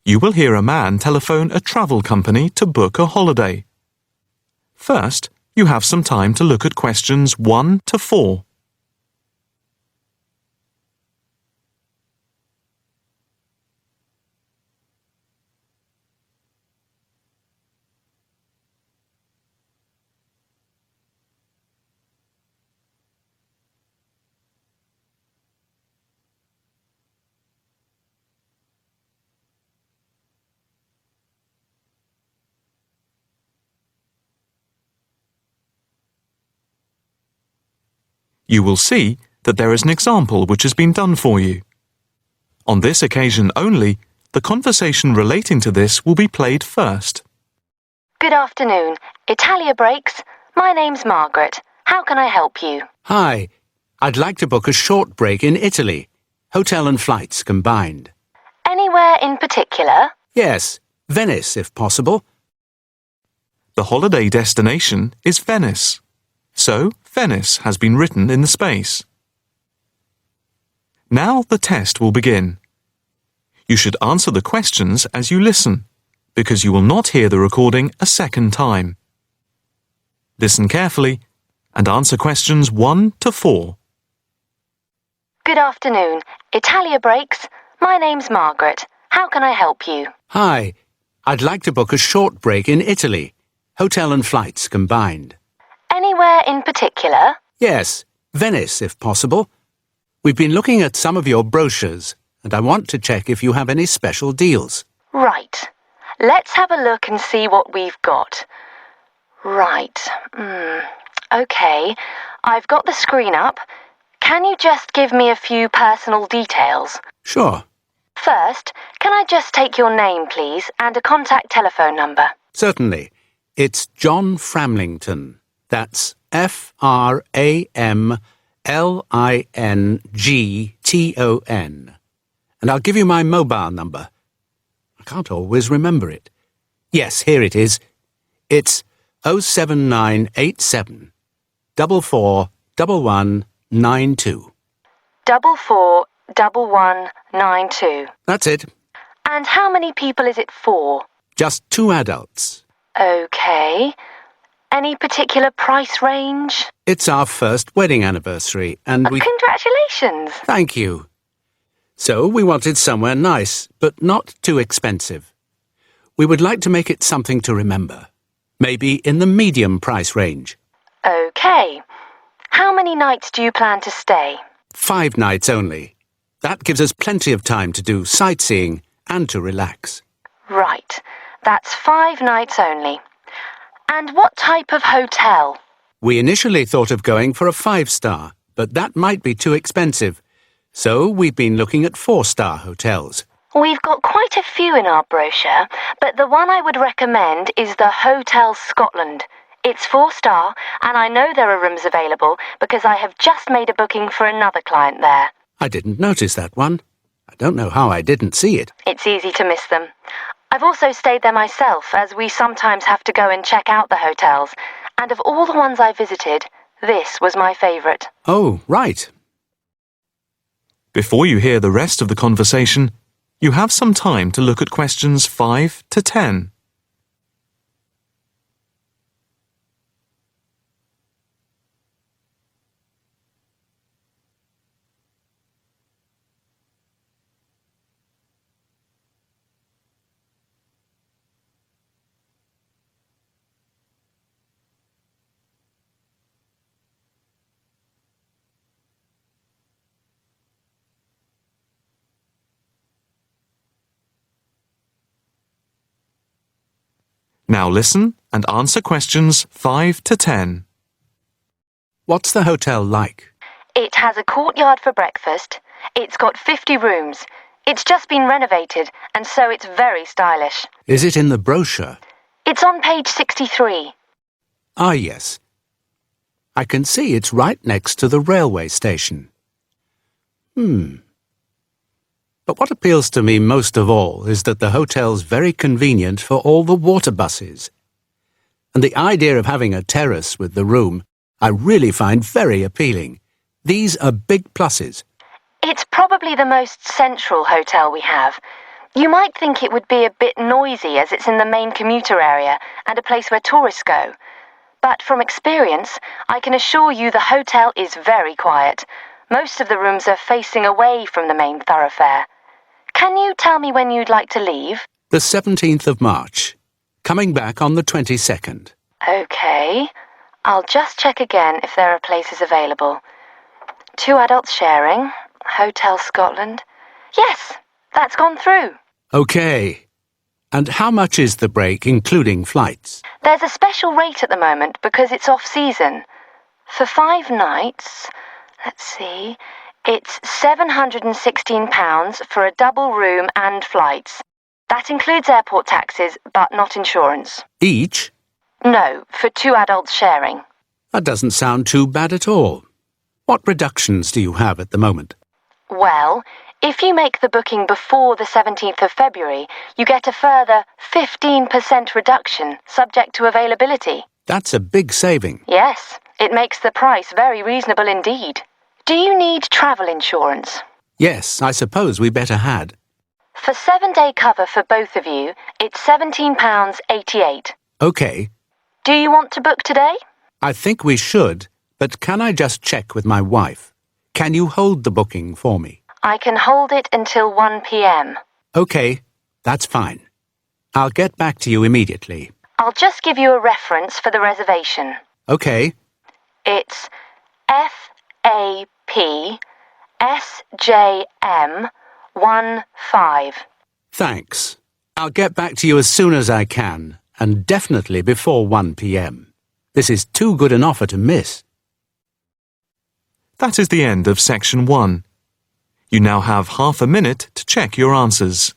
You will hear a man telephone a travel company to book a holiday. First, you have some time to look at questions 1 to 4. You will see that there is an example which has been done for you. On this occasion only, the conversation relating to this will be played first. Good afternoon. Italia Breaks. My name's Margaret. How can I help you? Hi. I'd like to book a short break in Italy. Hotel and flights combined. Anywhere in particular? Yes, Venice if possible. The holiday destination is Venice. So, Venice has been written in the space. Now the test will begin. You should answer the questions as you listen, because you will not hear the recording a second time. Listen carefully and answer questions 1 to 4. Good afternoon. Italia Breaks. My name's Margaret. How can I help you? Hi. I'd like to book a short break in Italy. Hotel and flights combined. Anywhere in particular? Yes, Venice if possible. We've been looking at some of your brochures, and I want to check if you have any special deals. Right. Let's have a look and see what we've got. Right. OK. I've got the screen up. Can you just give me a few personal details? Sure. First, can I just take your name, please, and a contact telephone number? Certainly. It's John Framlington. That's Framlington. And I'll give you my mobile number. I can't always remember it. Yes, here it is. It's 07987 441192. 441192. That's it. And how many people is it for? Just 2 adults. OK. Any particular price range? It's our first wedding anniversary, and we... Congratulations! Thank you. So we wanted somewhere nice, but not too expensive. We would like to make it something to remember. Maybe in the medium price range. OK. How many nights do you plan to stay? 5 nights only. That gives us plenty of time to do sightseeing and to relax. Right. That's 5 nights only. And what type of hotel? We initially thought of going for a 5-star, but that might be too expensive. So we've been looking at 4-star hotels. We've got quite a few in our brochure, but the one I would recommend is the Hotel Scotland. It's 4-star, and I know there are rooms available because I have just made a booking for another client there. I didn't notice that one. I don't know how I didn't see it. It's easy to miss them. I've also stayed there myself, as we sometimes have to go and check out the hotels. And of all the ones I visited, this was my favourite. Oh, right. Before you hear the rest of the conversation, you have some time to look at questions 5 to 10. Now listen and answer questions 5 to 10. What's the hotel like? It has a courtyard for breakfast. It's got 50 rooms. It's just been renovated, and so it's very stylish. Is it in the brochure? It's on page 63. Ah, yes. I can see it's right next to the railway station. But what appeals to me most of all is that the hotel's very convenient for all the water buses. And the idea of having a terrace with the room, I really find very appealing. These are big pluses. It's probably the most central hotel we have. You might think it would be a bit noisy as it's in the main commuter area and a place where tourists go. But from experience, I can assure you the hotel is very quiet. Most of the rooms are facing away from the main thoroughfare. Can you tell me when you'd like to leave? The 17th of March. Coming back on the 22nd. OK. I'll just check again if there are places available. 2 adults sharing. Hotel Scotland. Yes, that's gone through. OK. And how much is the break, including flights? There's a special rate at the moment because it's off-season. For 5 nights, let's see, it's £716 for a double room and flights. That includes airport taxes, but not insurance. Each? No, for 2 adults sharing. That doesn't sound too bad at all. What reductions do you have at the moment? Well, if you make the booking before the 17th of February, you get a further 15% reduction, subject to availability. That's a big saving. Yes, it makes the price very reasonable indeed. Do you need travel insurance? Yes, I suppose we better had. For 7-day cover for both of you, it's £17.88. OK. Do you want to book today? I think we should, but can I just check with my wife? Can you hold the booking for me? I can hold it until 1 p.m. OK, that's fine. I'll get back to you immediately. I'll just give you a reference for the reservation. OK. It's FAPSJM15. Thanks. I'll get back to you as soon as I can, and definitely before 1 p.m. This is too good an offer to miss. That is the end of section 1. You now have half a minute to check your answers.